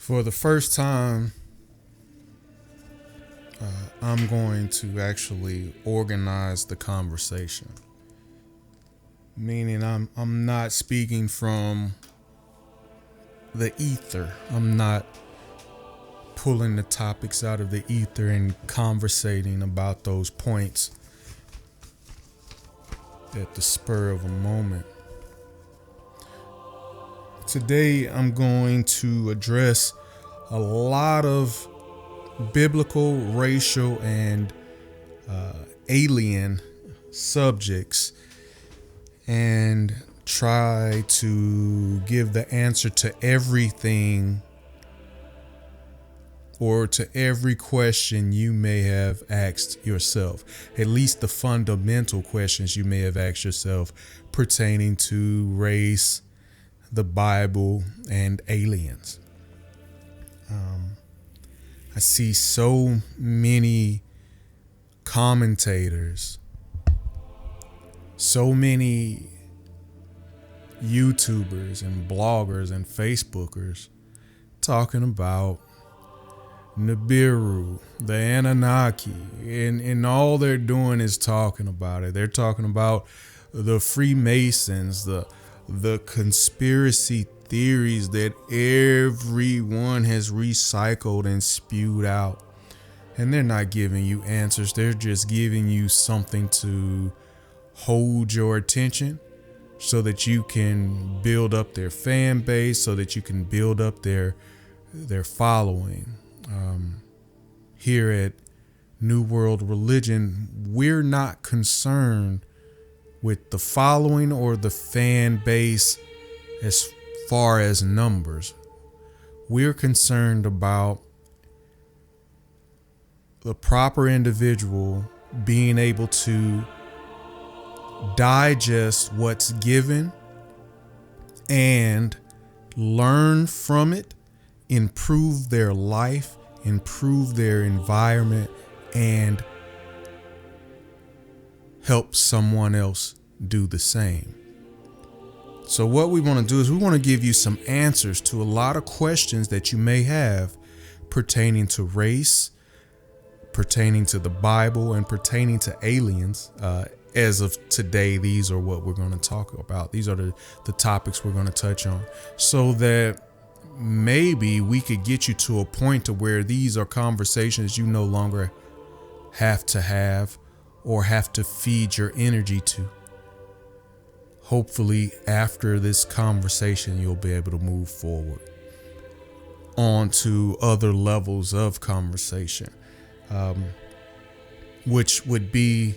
For the first time, I'm going to actually organize the conversation. Meaning I'm not speaking from the ether. I'm not pulling the topics out of the ether and conversating about those points at the spur of a moment. Today I'm going to address a lot of biblical, racial, and alien subjects and try to give the answer to everything or to every question you may have asked yourself, at least the fundamental questions you may have asked yourself pertaining to race, the Bible, and aliens. I see so many commentators, so many YouTubers and bloggers and Facebookers talking about Nibiru, the Anunnaki, and all they're doing is talking about it. They're talking about the Freemasons, the conspiracy theories that everyone has recycled and spewed out. And they're not giving you answers. They're just giving you something to hold your attention so that you can build up their fan base, so that you can build up their following. Here at New World Religion, we're not concerned with the following or the fan base as far as numbers. We're concerned about the proper individual being able to digest what's given and learn from it, improve their life, improve their environment, and help someone else do the same. So what we want to do is we want to give you some answers to a lot of questions that you may have pertaining to race, pertaining to the Bible, and pertaining to aliens. As of today, these are what we're going to talk about. These are the topics we're going to touch on, so that maybe we could get you to a point to where these are conversations you no longer have to have or have to feed your energy to. Hopefully, after this conversation, you'll be able to move forward on to other levels of conversation, which would be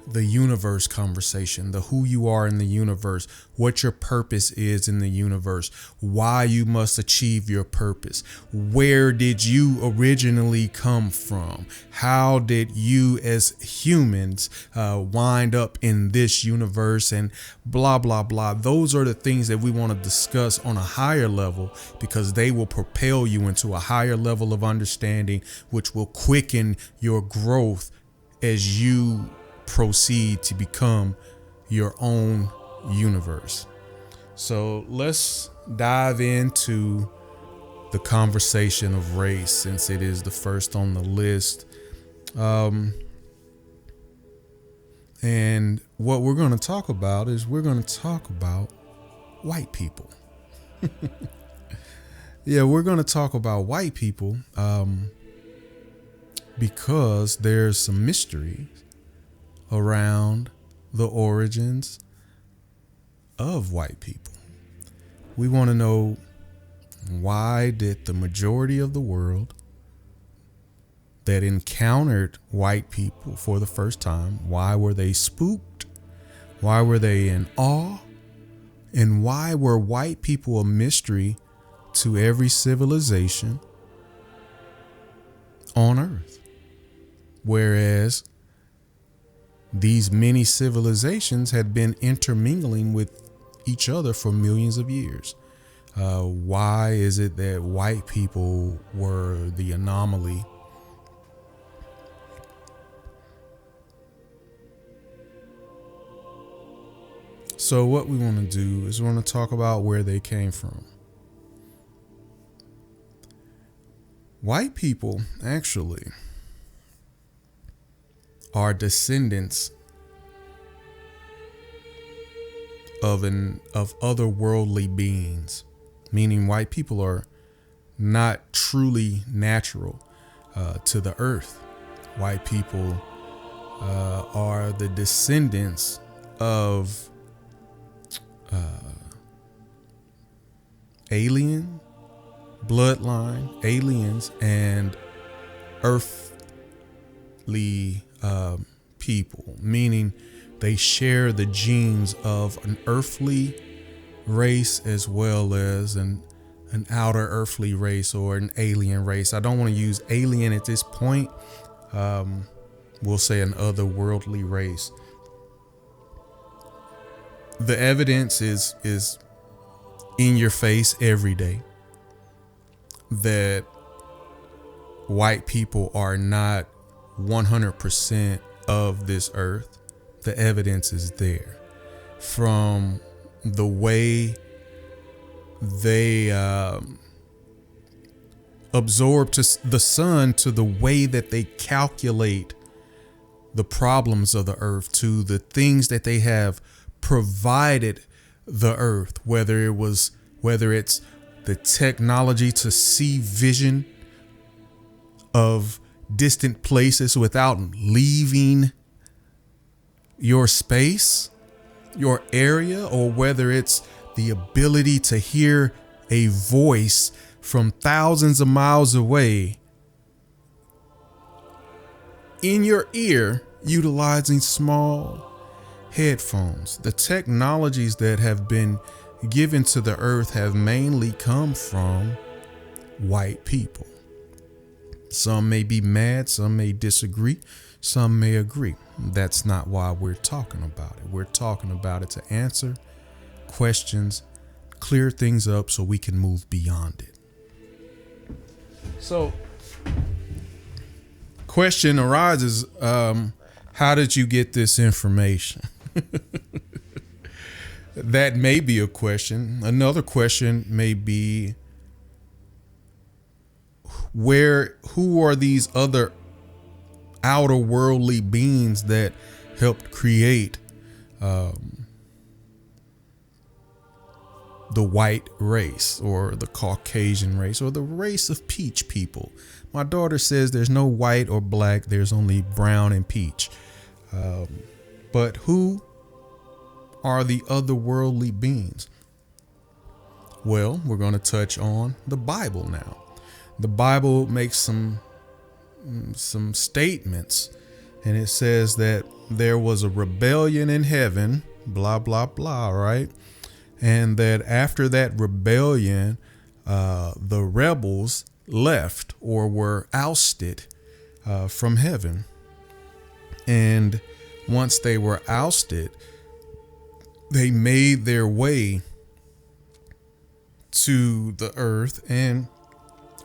the universe conversation, the who you are in the universe, what your purpose is in the universe, why you must achieve your purpose, where did you originally come from, how did you as humans wind up in this universe, and blah, blah, blah. Those are the things that we want to discuss on a higher level, because they will propel you into a higher level of understanding, which will quicken your growth as you proceed to become your own universe. So let's dive into the conversation of race, since it is the first on the list. And what we're going to talk about is we're going to talk about white people. Yeah, we're going to talk about white people because there's some mystery around the origins of white people. We want to know, why did the majority of the world that encountered white people for the first time, why were they spooked? Why were they in awe? And why were white people a mystery to every civilization on Earth? Whereas these many civilizations had been intermingling with each other for millions of years. Why is it that white people were the anomaly? So what we want to do is we want to talk about where they came from. white people actually are descendants of otherworldly beings, meaning white people are not truly natural to the earth. White people are the descendants of alien bloodline, aliens, and earthly people, meaning they share the genes of an earthly race as well as an outer earthly race or an alien race. I don't want to use alien at this point. We'll say an otherworldly race. The evidence is in your face every day that white people are not 100% of this earth. The evidence is there from the way they absorb to the sun, to the way that they calculate the problems of the earth, to the things that they have provided the earth, whether it's the technology to see vision of distant places without leaving your space, your area, or whether it's the ability to hear a voice from thousands of miles away in your ear, utilizing small headphones. The technologies that have been given to the earth have mainly come from white people. Some may be mad, some may disagree, some may agree. That's not why we're talking about it. We're talking about it to answer questions, clear things up so we can move beyond it. So, question arises, how did you get this information? That may be a question. Another question may be, who are these other outer worldly beings that helped create the white race or the Caucasian race or the race of peach people? My daughter says there's no white or black, there's only brown and peach. But who are the otherworldly beings? Well, we're going to touch on the Bible now. The Bible makes some statements, and it says that there was a rebellion in heaven, blah, blah, blah, right? And that after that rebellion, the rebels left or were ousted from heaven. And once they were ousted, they made their way to the earth, and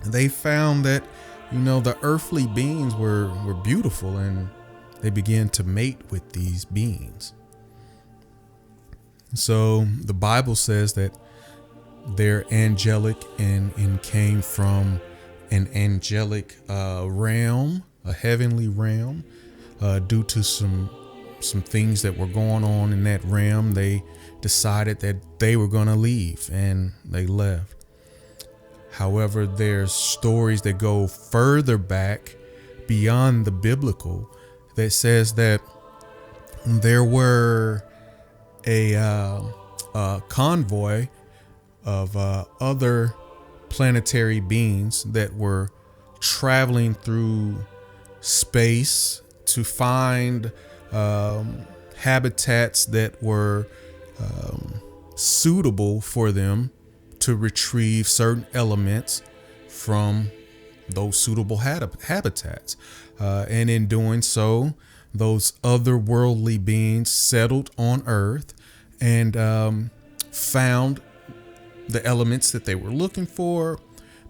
they found that, the earthly beings were beautiful, and they began to mate with these beings. So the Bible says that they're angelic and came from an angelic realm, a heavenly realm, due to some things that were going on in that realm. They decided that they were going to leave, and they left. However, there's stories that go further back beyond the biblical that says that there were a convoy of other planetary beings that were traveling through space to find habitats that were suitable for them to retrieve certain elements from those suitable habitats. And in doing so, those otherworldly beings settled on Earth and found the elements that they were looking for,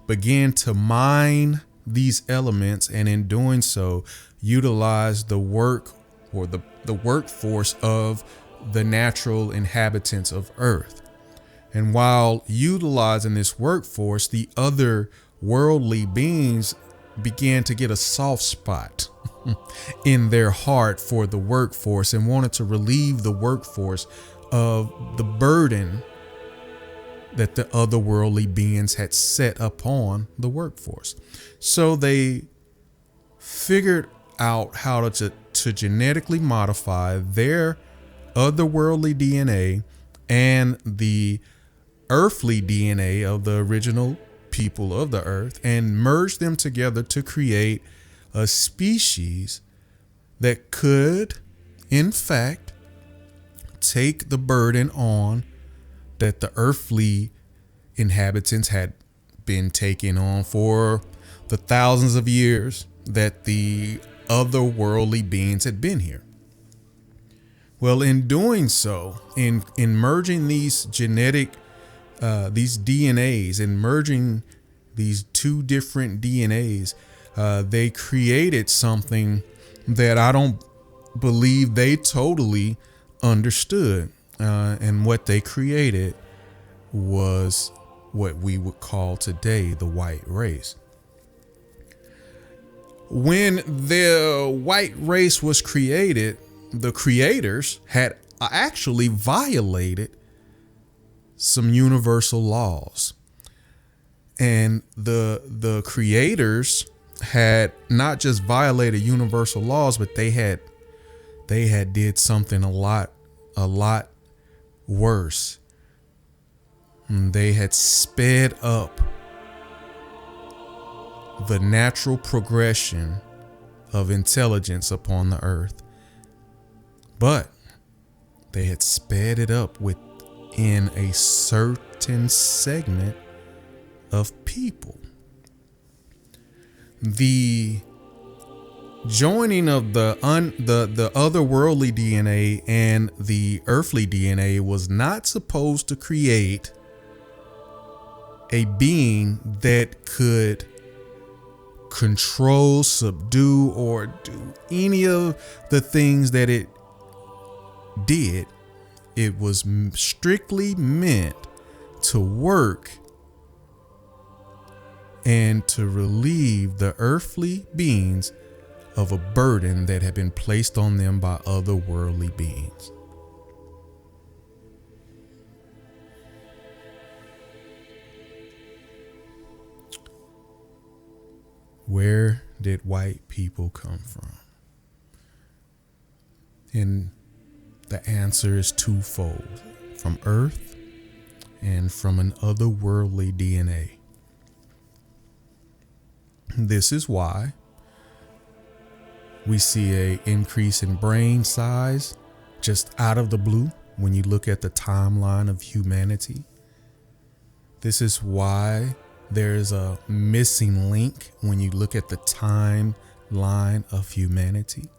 began to mine these elements, and in doing so, utilized the work or the workforce of the natural inhabitants of Earth. And while utilizing this workforce, the other worldly beings began to get a soft spot in their heart for the workforce and wanted to relieve the workforce of the burden that the otherworldly beings had set upon the workforce. So they figured out how to genetically modify their otherworldly DNA and the earthly DNA of the original people of the earth and merge them together to create a species that could, in fact, take the burden on that the earthly inhabitants had been taking on for the thousands of years that the otherworldly beings had been here. Well, in doing so, in merging these these DNAs and merging these two different DNAs, they created something that I don't believe they totally understood. And what they created was what we would call today the white race. When the white race was created, the creators had actually violated some universal laws. And the creators had not just violated universal laws, but they had did something a lot worse. They had sped up the natural progression of intelligence upon the earth. But they had sped it up within a certain segment of people. The joining of the otherworldly DNA and the earthly DNA was not supposed to create a being that could control, subdue, or do any of the things that it did. It was strictly meant to work and to relieve the earthly beings of a burden that had been placed on them by otherworldly beings. Where did white people come from? And the answer is twofold: from Earth and from an otherworldly DNA. This is why we see an increase in brain size just out of the blue when you look at the timeline of humanity. This is why there's a missing link when you look at the timeline of humanity.